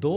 2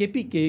KPK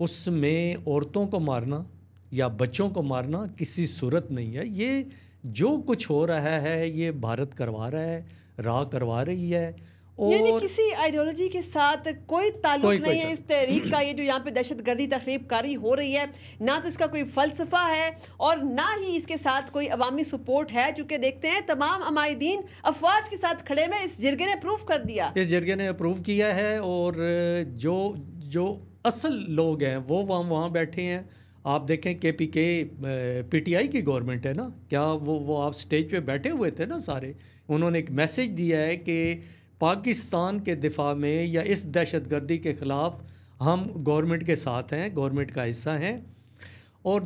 اس میں عورتوں کو مارنا یا بچوں کو مارنا کسی صورت نہیں ہے. یہ جو کچھ ہو رہا ہے یہ بھارت کروا رہا ہے, راہ کروا رہی ہے. یعنی کسی آئیڈیالوجی کے ساتھ کوئی تعلق نہیں ہے اس تحریک کا. یہ جو یہاں پہ دہشت گردی تخریب کاری ہو رہی ہے, نہ تو اس کا کوئی فلسفہ ہے اور نہ ہی اس کے ساتھ کوئی عوامی سپورٹ ہے. چونکہ دیکھتے ہیں تمام عمائدین افواج کے ساتھ کھڑے میں اس جرگے نے اپروو کر دیا. اس جرگے نے اپروو کیا ہے اور جو اصل لوگ ہیں وہ وہاں بیٹھے ہیں. آپ دیکھیں کے پی ٹی آئی کی گورنمنٹ ہے نا, کیا وہ آپ سٹیج پہ بیٹھے ہوئے تھے نا سارے. انہوں نے ایک میسج دیا ہے کہ پاکستان کے دفاع میں یا اس دہشت گردی کے خلاف ہم گورنمنٹ کے ساتھ ہیں, گورنمنٹ کا حصہ ہیں. اور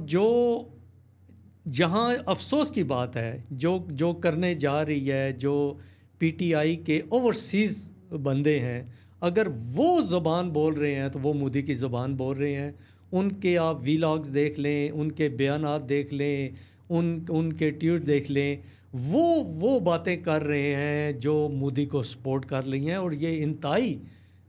جہاں افسوس کی بات ہے جو کرنے جا رہی ہے, جو پی ٹی آئی کے اوورسیز بندے ہیں, اگر وہ زبان بول رہے ہیں تو وہ مودی کی زبان بول رہے ہیں. ان کے آپ ویلاگز دیکھ لیں, ان کے بیانات دیکھ لیں, ان کے ٹویٹ دیکھ لیں, وہ باتیں کر رہے ہیں جو مودی کو سپورٹ کر رہی ہیں. اور یہ انتہائی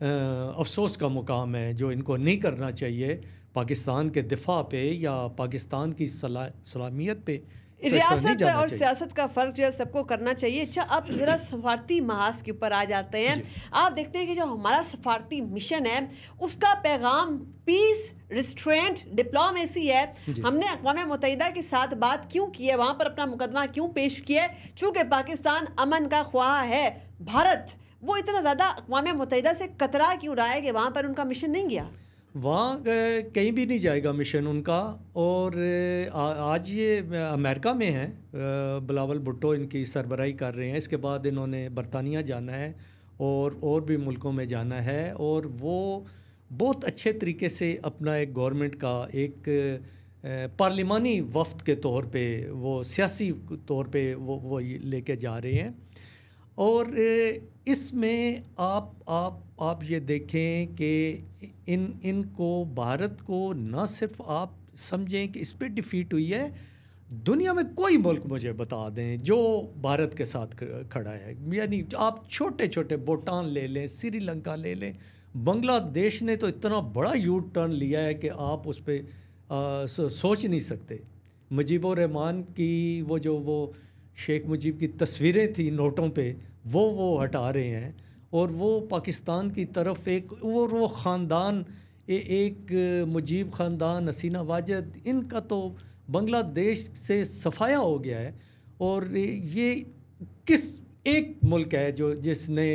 افسوس کا مقام ہے جو ان کو نہیں کرنا چاہیے پاکستان کے دفاع پہ یا پاکستان کی سلامیت پہ. ریاست اور سیاست کا فرق جو ہے سب کو کرنا چاہیے. اچھا, آپ ذرا سفارتی محاذ کے اوپر آ جاتے ہیں. آپ دیکھتے ہیں کہ جو ہمارا سفارتی مشن ہے اس کا پیغام پیس, ریسٹرینٹ, ڈپلومیسی ہے. ہم نے اقوام متحدہ کے ساتھ بات کیوں کی ہے, وہاں پر اپنا مقدمہ کیوں پیش کیا ہے؟ چونکہ پاکستان امن کا خواہاں ہے. بھارت وہ اتنا زیادہ اقوام متحدہ سے کترا کیوں رہا ہے کہ وہاں پر ان کا مشن نہیں گیا؟ وہاں کہیں بھی نہیں جائے گا مشن ان کا. اور آج یہ امریکہ میں ہیں, بلاول بھٹو ان کی سربراہی کر رہے ہیں. اس کے بعد انہوں نے برطانیہ جانا ہے اور بھی ملکوں میں جانا ہے. اور وہ بہت اچھے طریقے سے اپنا ایک گورنمنٹ کا ایک پارلیمانی وفد کے طور پہ, وہ سیاسی طور پہ وہ لے کے جا رہے ہیں. اور اس میں آپ یہ دیکھیں کہ ان کو بھارت کو نہ صرف آپ سمجھیں کہ اس پہ ڈیفیٹ ہوئی ہے, دنیا میں کوئی ملک مجھے بتا دیں جو بھارت کے ساتھ کھڑا ہے. یعنی آپ چھوٹے چھوٹے بھوٹان لے لیں, سری لنکا لے لیں, بنگلہ دیش نے تو اتنا بڑا یو ٹرن لیا ہے کہ آپ اس پہ سوچ نہیں سکتے. مجیب الرحمان کی وہ شیخ مجیب کی تصویریں تھیں نوٹوں پہ, وہ ہٹا رہے ہیں. اور وہ پاکستان کی طرف ایک وہ خاندان, ایک مجیب خاندان, حسینہ واجد, ان کا تو بنگلہ دیش سے صفایا ہو گیا ہے. اور یہ کس ایک ملک ہے جس نے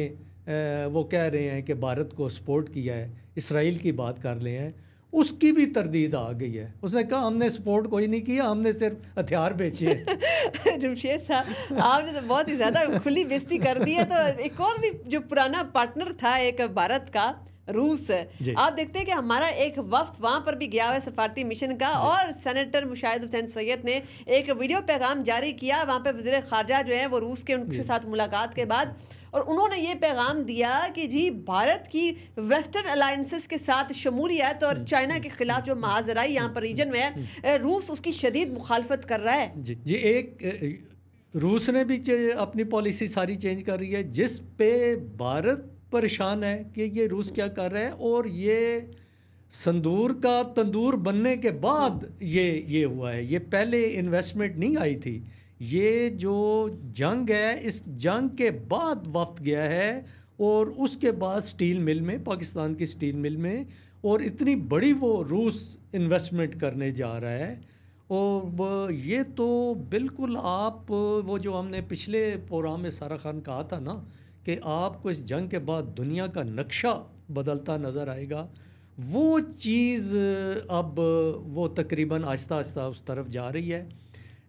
وہ کہہ رہے ہیں کہ بھارت کو سپورٹ کیا ہے. اسرائیل کی بات کر رہے ہیں, اس کی بھی تردید آ گئی ہے. اس نے کہا ہم نے سپورٹ کوئی نہیں کیا, ہم نے صرف ہتھیار بیچے. جمشید صاحب, آپ نے تو بہت ہی زیادہ کھلی بےزتی کر دی ہے. تو ایک اور بھی جو پرانا پارٹنر تھا ایک بھارت کا, روس, آپ دیکھتے ہیں کہ ہمارا ایک وفد وہاں پر بھی گیا ہوا ہے سفارتی مشن کا. اور سینیٹر مشاہد حسین سید نے ایک ویڈیو پیغام جاری کیا. وہاں پہ وزیر خارجہ جو ہیں وہ روس کے, ان کے ساتھ ملاقات کے بعد, اور انہوں نے یہ پیغام دیا کہ جی بھارت کی ویسٹرن الائنسز کے ساتھ شمولیت اور چائنا کے خلاف جو محاذرائی یہاں پر ریجن میں ہے, روس اس کی شدید مخالفت کر رہا ہے. جی ایک روس نے بھی اپنی پالیسی ساری چینج کر رہی ہے, جس پہ بھارت پریشان ہے کہ یہ روس کیا کر رہا ہے. اور یہ سندور کا تندور بننے کے بعد یہ ہوا ہے, یہ پہلے انویسٹمنٹ نہیں آئی تھی. یہ جو جنگ ہے, اس جنگ کے بعد وفد گیا ہے, اور اس کے بعد سٹیل مل میں, پاکستان کی سٹیل مل میں, اور اتنی بڑی وہ روس انویسٹمنٹ کرنے جا رہا ہے. اور یہ تو بالکل آپ وہ جو ہم نے پچھلے پروگرام میں سارا خان کہا تھا نا کہ آپ کو اس جنگ کے بعد دنیا کا نقشہ بدلتا نظر آئے گا, وہ چیز اب وہ تقریباً آہستہ آہستہ اس طرف جا رہی ہے.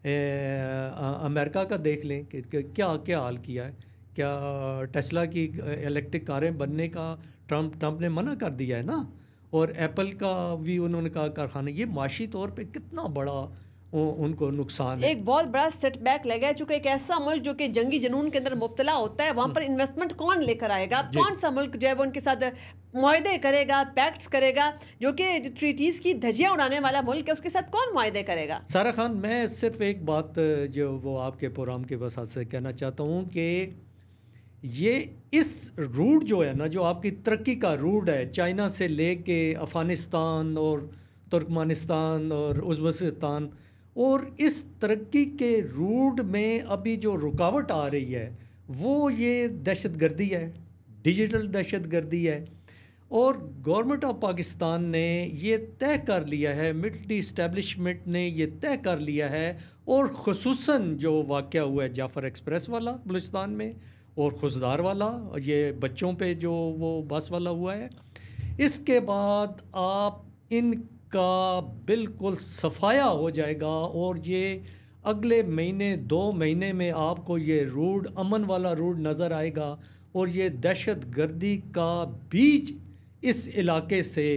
امریکہ کا دیکھ لیں کہ کیا حال کیا ہے. کیا ٹیسلا کی الیکٹرک کاریں بننے کا ٹرمپ نے منع کر دیا ہے نا, اور ایپل کا بھی انہوں نے کہا کارخانہ. یہ معاشی طور پہ کتنا بڑا ان کو نقصان ہے, ایک بہت بڑا سیٹ بیک لگا ہے. چونکہ ایک ایسا ملک جو کہ جنگی جنون کے اندر مبتلا ہوتا ہے, وہاں پر انویسٹمنٹ کون لے کر آئے گا؟ کون سا ملک جو ہے وہ ان کے ساتھ معاہدے کرے گا, پیکٹس کرے گا؟ جو کہ ٹریٹیز کی دھجیاں اڑانے والا ملک ہے, اس کے ساتھ کون معاہدے کرے گا؟ سارا خان, میں صرف ایک بات جو وہ آپ کے پروگرام کے وسعت سے کہنا چاہتا ہوں کہ یہ اس روٹ جو ہے نا، جو آپ کی ترقی کا روٹ ہے، چائنا سے لے کے افغانستان اور ترکمانستان اور ازبکستان، اور اس ترقی کے روٹ میں ابھی جو رکاوٹ آ رہی ہے وہ یہ دہشت گردی ہے، ڈیجیٹل دہشت گردی ہے. اور گورنمنٹ آف پاکستان نے یہ طے کر لیا ہے، ملٹری اسٹیبلشمنٹ نے یہ طے کر لیا ہے، اور خصوصاً جو واقعہ ہوا ہے جعفر ایکسپریس والا بلوچستان میں، اور خزدار والا، یہ بچوں پہ جو وہ بس والا ہوا ہے، اس کے بعد آپ ان کا بالکل صفایا ہو جائے گا. اور یہ اگلے مہینے 2 مہینے میں آپ کو یہ روڈ امن والا روڈ نظر آئے گا. اور یہ دہشت گردی کا بیج اس علاقے سے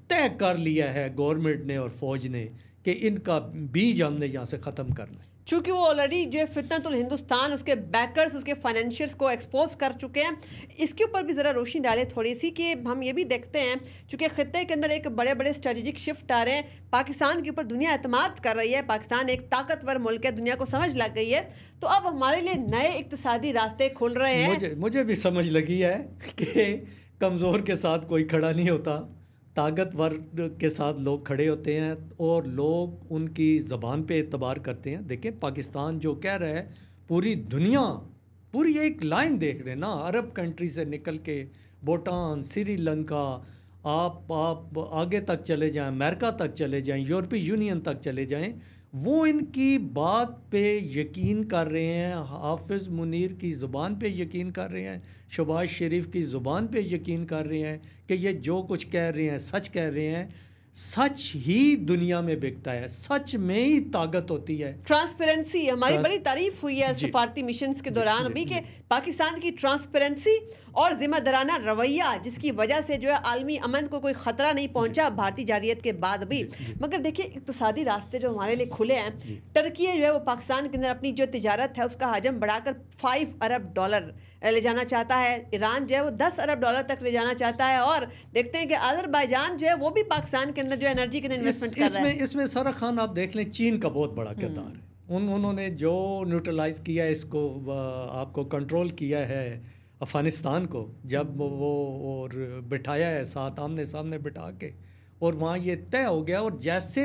طے کر لیا ہے گورنمنٹ نے اور فوج نے کہ ان کا بیج ہم نے یہاں سے ختم کرنا ہے. چونکہ وہ آلریڈی جو ہے فتنۃ الہندوستان، اس کے بیکرز، اس کے فائنینشیئرز کو ایکسپوز کر چکے ہیں. اس کے اوپر بھی ذرا روشنی ڈالے تھوڑی سی، کہ ہم یہ بھی دیکھتے ہیں چونکہ خطے کے اندر ایک بڑے بڑے اسٹریٹجک شفٹ آ رہے ہیں، پاکستان کے اوپر دنیا اعتماد کر رہی ہے، پاکستان ایک طاقتور ملک ہے، دنیا کو سمجھ لگ گئی ہے. تو اب ہمارے لیے نئے اقتصادی راستے کھل رہے ہیں. مجھے بھی سمجھ لگی ہے کہ کمزور کے ساتھ کوئی کھڑا نہیں ہوتا، طاقتور کے ساتھ لوگ کھڑے ہوتے ہیں، اور لوگ ان کی زبان پہ اعتبار کرتے ہیں. دیکھیں پاکستان جو کہہ رہا ہے، پوری دنیا پوری ایک لائن دیکھ رہے ہیں نا، عرب کنٹری سے نکل کے بھوٹان، سری لنکا، آپ آگے تک چلے جائیں، امریکہ تک چلے جائیں، یورپی یونین تک چلے جائیں، وہ ان کی بات پہ یقین کر رہے ہیں. حافظ منیر کی زبان پہ یقین کر رہے ہیں، شہباز شریف کی زبان پہ یقین کر رہے ہیں کہ یہ جو کچھ کہہ رہے ہیں سچ کہہ رہے ہیں. سچ ہی دنیا میں بکتا ہے، سچ میں ہی طاقت ہوتی ہے. ٹرانسپیرنسی ہماری بڑی تعریف ہوئی ہے سفارتی مشنز کے دوران ابھی، کہ پاکستان کی ٹرانسپیرنسی اور ذمہ دارانہ رویہ، جس کی وجہ سے جو ہے عالمی امن کو کوئی خطرہ نہیں پہنچا بھارتی جارحیت کے بعد بھی. مگر دیکھیے اقتصادی راستے جو ہمارے لیے کھلے ہیں، ٹرکی جو ہے وہ پاکستان کے اندر اپنی جو تجارت ہے اس کا حجم بڑھا کر $5 ارب لے جانا چاہتا ہے. ایران جو ہے وہ $10 ارب تک لے جانا چاہتا ہے. اور دیکھتے ہیں کہ آذربائیجان جو ہے وہ بھی پاکستان کے اندر جو انرجی کے اندر انویسٹمنٹ کر رہا ہے. اس میں سارا خان آپ دیکھ لیں، چین کا بہت بڑا کردار ہے. انہوں نے جو نیوٹرلائز کیا ہے، اس کو آپ کو کنٹرول کیا ہے افغانستان کو، جب وہ اور بٹھایا ہے ساتھ آمنے سامنے بٹھا کے، اور وہاں یہ طے ہو گیا. اور جیسے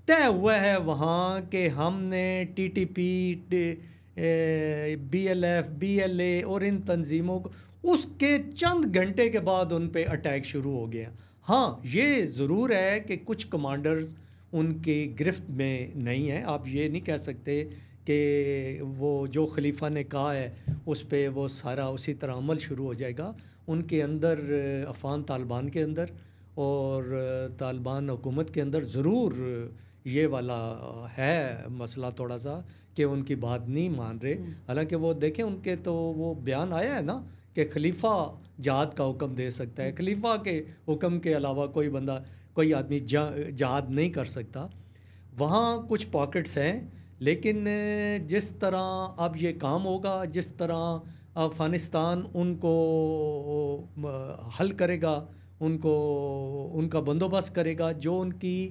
طے ہوا ہے وہاں کہ ہم نے TTP، BLF، BLA اور ان تنظیموں کو، اس کے چند گھنٹے کے بعد ان پہ اٹیک شروع ہو گیا. ہاں یہ ضرور ہے کہ کچھ کمانڈرز ان کی گرفت میں نہیں ہیں. آپ یہ نہیں کہہ سکتے کہ وہ جو خلیفہ نے کہا ہے اس پہ وہ سارا اسی طرح عمل شروع ہو جائے گا. ان کے اندر افغان طالبان کے اندر اور طالبان حکومت کے اندر ضرور یہ والا ہے مسئلہ تھوڑا سا کہ ان کی بات نہیں مان رہے. حالانکہ وہ دیکھیں ان کے تو وہ بیان آیا ہے نا کہ خلیفہ جہاد کا حکم دے سکتا ہے، خلیفہ کے حکم کے علاوہ کوئی بندہ، کوئی آدمی جہاد نہیں کر سکتا. وہاں کچھ پاکٹس ہیں، لیکن جس طرح اب یہ کام ہوگا، جس طرح افغانستان ان کو حل کرے گا، ان کا بندوبست کرے گا، جو ان کی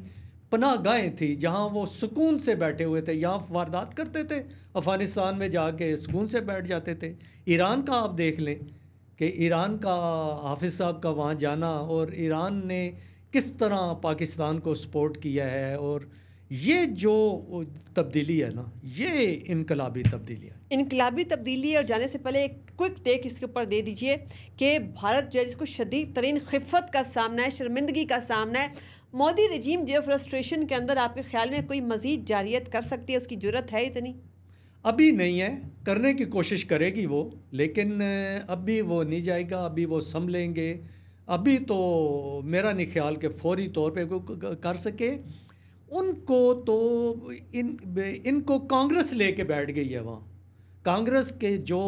پناہ گاہیں تھی جہاں وہ سکون سے بیٹھے ہوئے تھے، یہاں واردات کرتے تھے، افغانستان میں جا کے سکون سے بیٹھ جاتے تھے. ایران کا آپ دیکھ لیں کہ ایران کا حافظ صاحب کا وہاں جانا، اور ایران نے کس طرح پاکستان کو سپورٹ کیا ہے. اور یہ جو تبدیلی ہے نا، یہ انقلابی تبدیلی ہے. انقلابی تبدیلی. اور جانے سے پہلے ایک کوئک ٹیک اس کے اوپر دے دیجئے کہ بھارت جو ہے جس کو شدید ترین خفت کا سامنا ہے، شرمندگی کا سامنا ہے، مودی رجیم جو فرسٹریشن کے اندر آپ کے خیال میں کوئی مزید جارحیت کر سکتی ہے؟ اس کی جرت ہے اتنی؟ ابھی نہیں ہے، کرنے کی کوشش کرے گی وہ، لیکن ابھی وہ نہیں جائے گا، ابھی وہ سنبھلیں گے. ابھی تو میرا نہیں خیال کہ فوری طور پہ کر سکے. ان کو تو ان کو کانگریس لے کے بیٹھ گئی ہے وہاں. کانگریس کے جو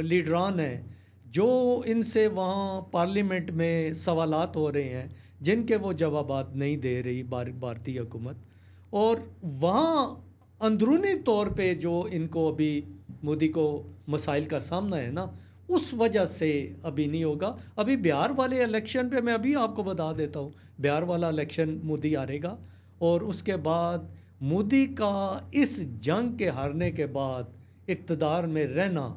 لیڈران ہیں، جو ان سے وہاں پارلیمنٹ میں سوالات ہو رہے ہیں جن کے وہ جوابات نہیں دے رہی بھارتی حکومت، اور وہاں اندرونی طور پہ جو ان کو ابھی مودی کو مسائل کا سامنا ہے نا، اس وجہ سے ابھی نہیں ہوگا. ابھی بہار والے الیکشن پہ میں ابھی آپ کو بتا دیتا ہوں، بہار والا الیکشن مودی ہارے گا، اور اس کے بعد مودی کا اس جنگ کے ہارنے کے بعد اقتدار میں رہنا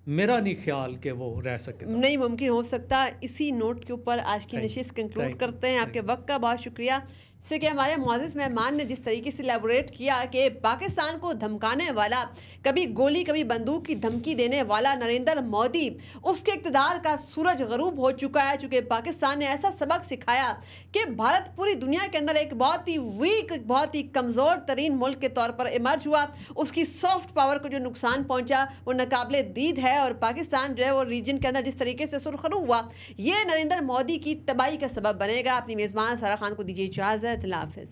میرا نہیں خیال کہ وہ رہ سکے. نہیں ممکن ہو سکتا. اسی نوٹ کے اوپر آج کی نشست کنکلوڈ کرتے ہیں. آپ کے وقت کا بہت شکریہ. اس سے کہ ہمارے معزز مہمان نے جس طریقے سے ایلیبوریٹ کیا کہ پاکستان کو دھمکانے والا, کبھی گولی کبھی بندوق کی دھمکی دینے والا نریندر مودی, اس کے اقتدار کا سورج غروب ہو چکا ہے. چونکہ پاکستان نے ایسا سبق سکھایا کہ بھارت پوری دنیا کے اندر ایک بہت ہی ویک, بہت ہی کمزور ترین ملک کے طور پر ایمرج ہوا. اس کی سافٹ پاور کو جو نقصان پہنچا وہ ناقابل دید ہے, اور پاکستان جو ہے وہ ریجن کے اندر جس طریقے سے سرخرو ہوا, یہ نریندر مودی کی تباہی کا سبب بنے گا. اپنی میزبان سارا خان کو دیجیے اجازت. اللہ حافظ.